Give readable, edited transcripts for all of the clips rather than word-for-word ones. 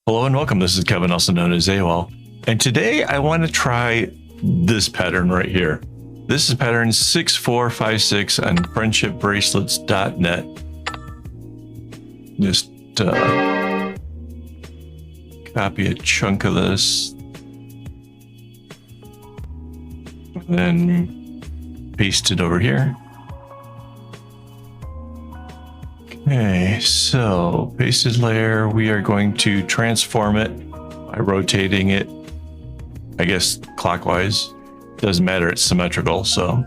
Hello and welcome. This is Kevin, also known as AOL. And today I want to try this pattern right here. This is pattern 6456 on friendshipbracelets.net. Just copy a chunk of this. And then paste it over here. Okay, so pasted layer, we are going to transform it by rotating it, I guess clockwise. Doesn't matter, it's symmetrical. So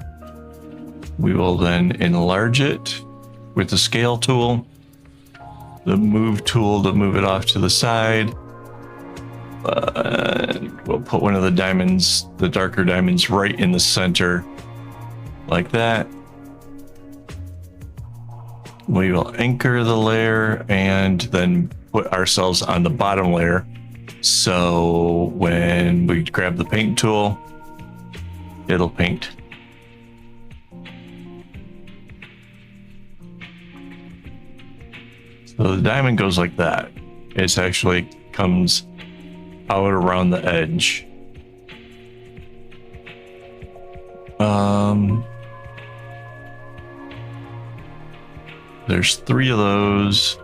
we will then enlarge it with the scale tool, the move tool to move it off to the side. We'll put one of the diamonds, the darker diamonds, right in the center like that. We will anchor the layer and then put ourselves on the bottom layer. So when we grab the paint tool, it'll paint. So the diamond goes like that. It actually comes out around the edge. There's 3 of those,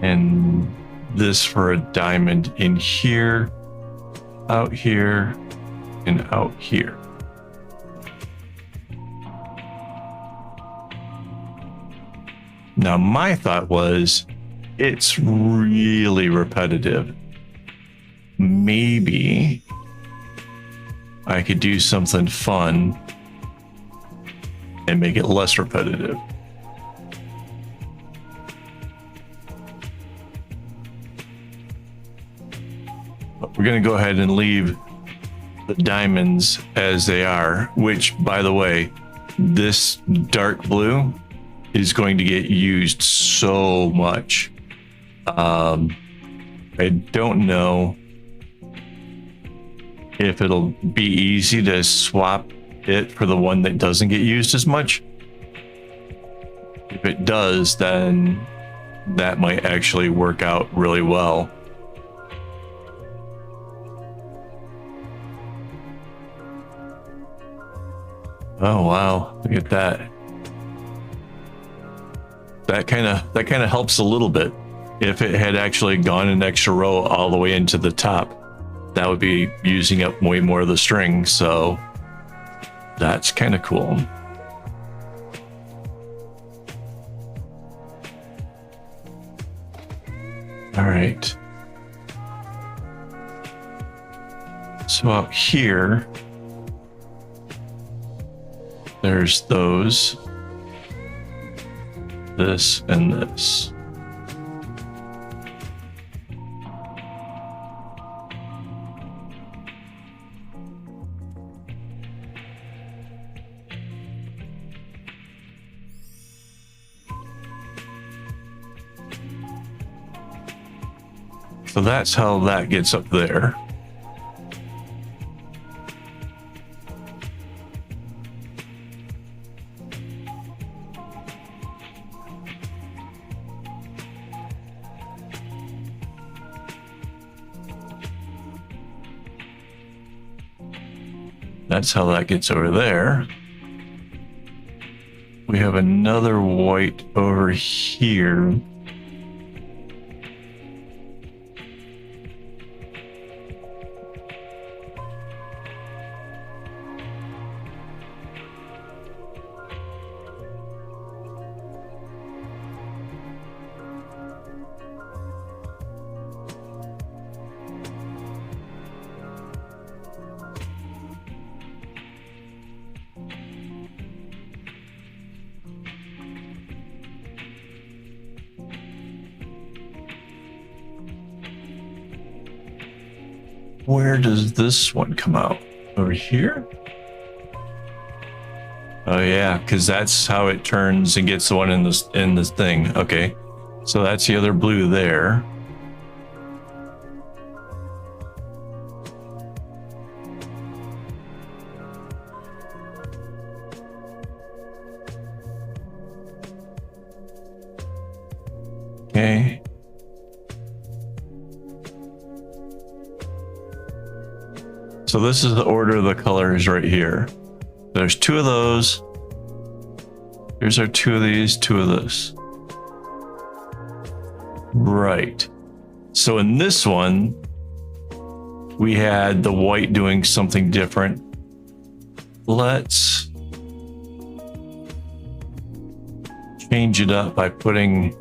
and this for a diamond in here, out here, and out here. Now my thought was, it's really repetitive. Maybe I could do something fun and make it less repetitive. But we're going to go ahead and leave the diamonds as they are, which, by the way, this dark blue is going to get used so much. I don't know if it'll be easy to swap it for the one that doesn't get used as much. If it does, then that might actually work out really well. Oh wow, look at that. That kind of helps a little bit. If it had actually gone an extra row all the way into the top, that would be using up way more of the string, so that's kind of cool. All right. So out here, there's those, this, and this. So that's how that gets up there. That's how that gets over there. We have another white over here. Where does this one come out? Over here? Oh yeah, because that's how it turns and gets the one in this thing. Okay, so that's the other blue there. Okay. So this is the order of the colors right here. There's 2 of those. Here's our 2 of these, 2 of this. Right. So in this one, we had the white doing something different. Let's change it up by putting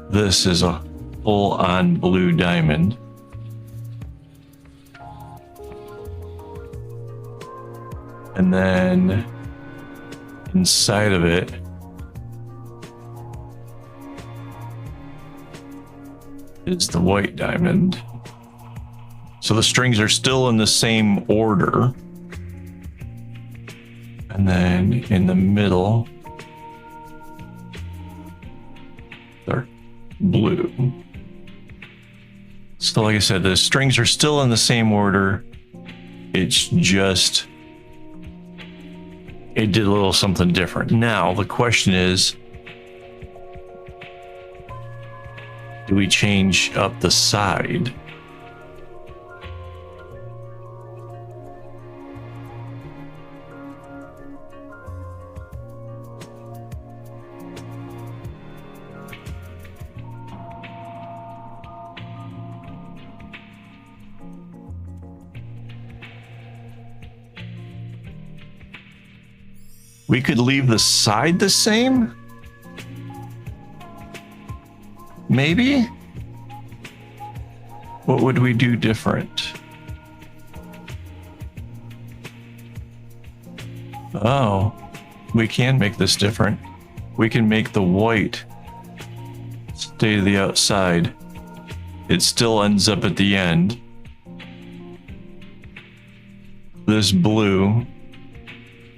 this as a full-on blue diamond. And then inside of it, is the white diamond. So the strings are still in the same order. And then in the middle, they're blue. So like I said, the strings are still in the same order. It's just, it did a little something different. Now the question is, do we change up the side? We could leave the side the same? Maybe? What would we do different? Oh, we can make this different. We can make the white stay to the outside. It still ends up at the end. This blue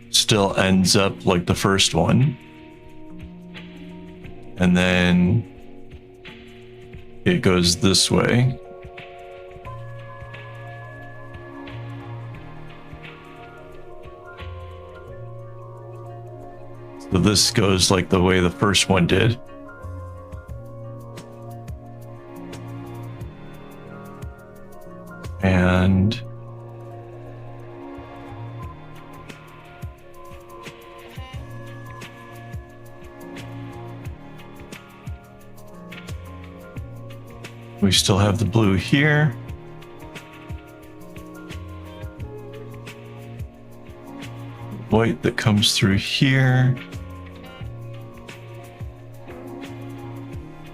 still ends up like the first one. And then it goes this way. So this goes like the way the first one did. And we still have the blue here. White that comes through here.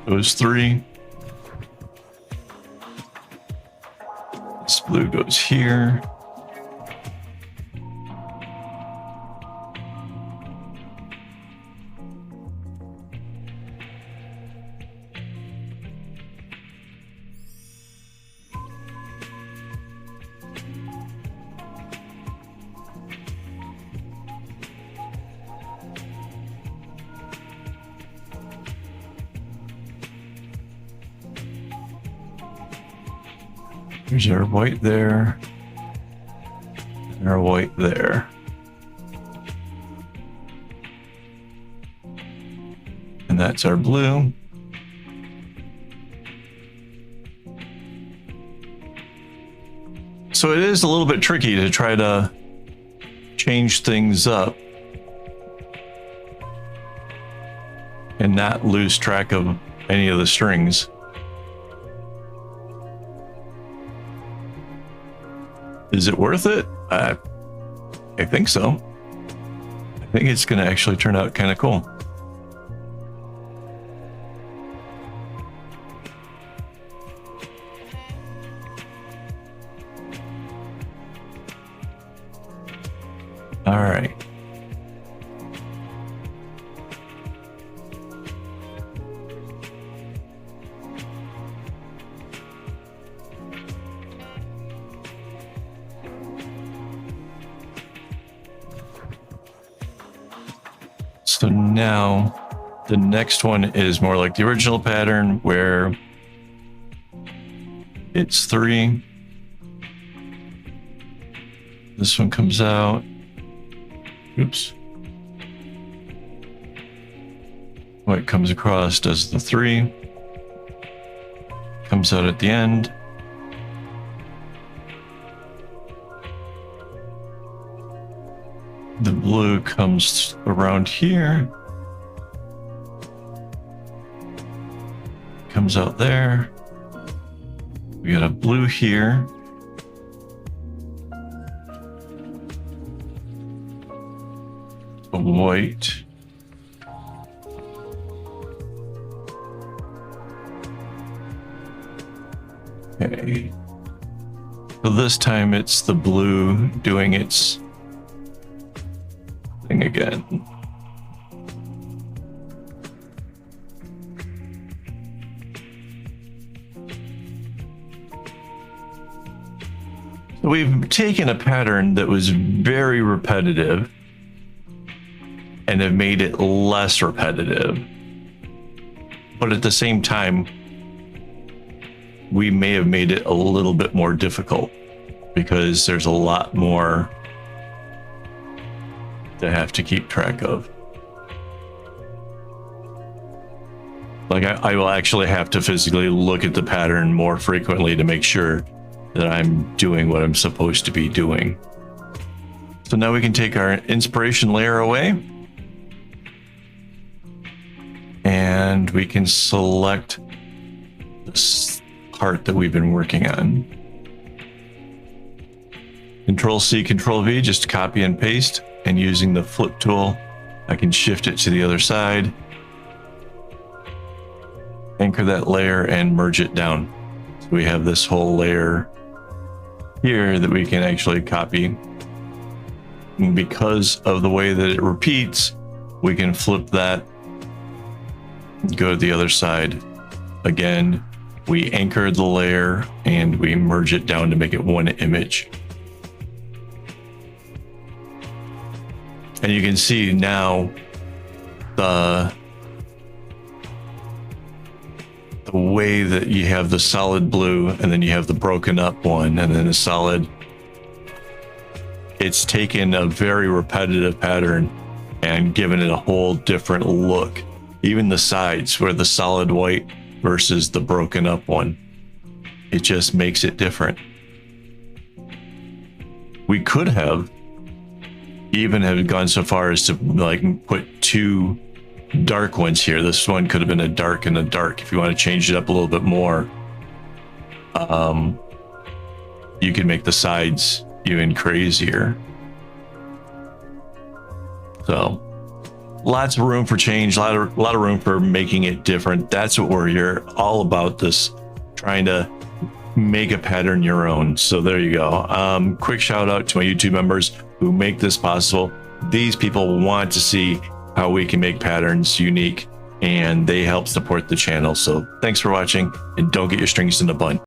Those 3. This blue goes here. There's our white there, and our white there. And that's our blue. So it is a little bit tricky to try to change things up and not lose track of any of the strings. Is it worth it? I think so. I think it's going to actually turn out kind of cool. All right. So now the next one is more like the original pattern where it's 3. This one comes out. Oops. White comes across, does the 3. Comes out at the end. blue comes around here. Comes out there. We got a blue here. A white. Okay. So this time it's the blue doing its thing again. So we've taken a pattern that was very repetitive and have made it less repetitive. But at the same time, we may have made it a little bit more difficult because there's a lot more to have to keep track of. Like I will actually have to physically look at the pattern more frequently to make sure that I'm doing what I'm supposed to be doing. So now we can take our inspiration layer away and we can select this part that we've been working on. Control C, Control V, just copy and paste, and using the flip tool, I can shift it to the other side, anchor that layer and merge it down. So we have this whole layer here that we can actually copy. And because of the way that it repeats, we can flip that, go to the other side. Again, we anchor the layer and we merge it down to make it one image. And you can see now the way that you have the solid blue and then you have the broken up one and then a solid. It's taken a very repetitive pattern and given it a whole different look. Even the sides where the solid white versus the broken up one, it just makes it different. We could have even have gone so far as to like put two dark ones here. This one could have been a dark and a dark. If you want to change it up a little bit more, you can make the sides even crazier. So lots of room for change, a lot of room for making it different. That's what we're here all about, this trying to make a pattern your own. So there you go. Quick shout out to my YouTube members who make this possible. These people want to see how we can make patterns unique and they help support the channel. So thanks for watching and don't get your strings in a bun.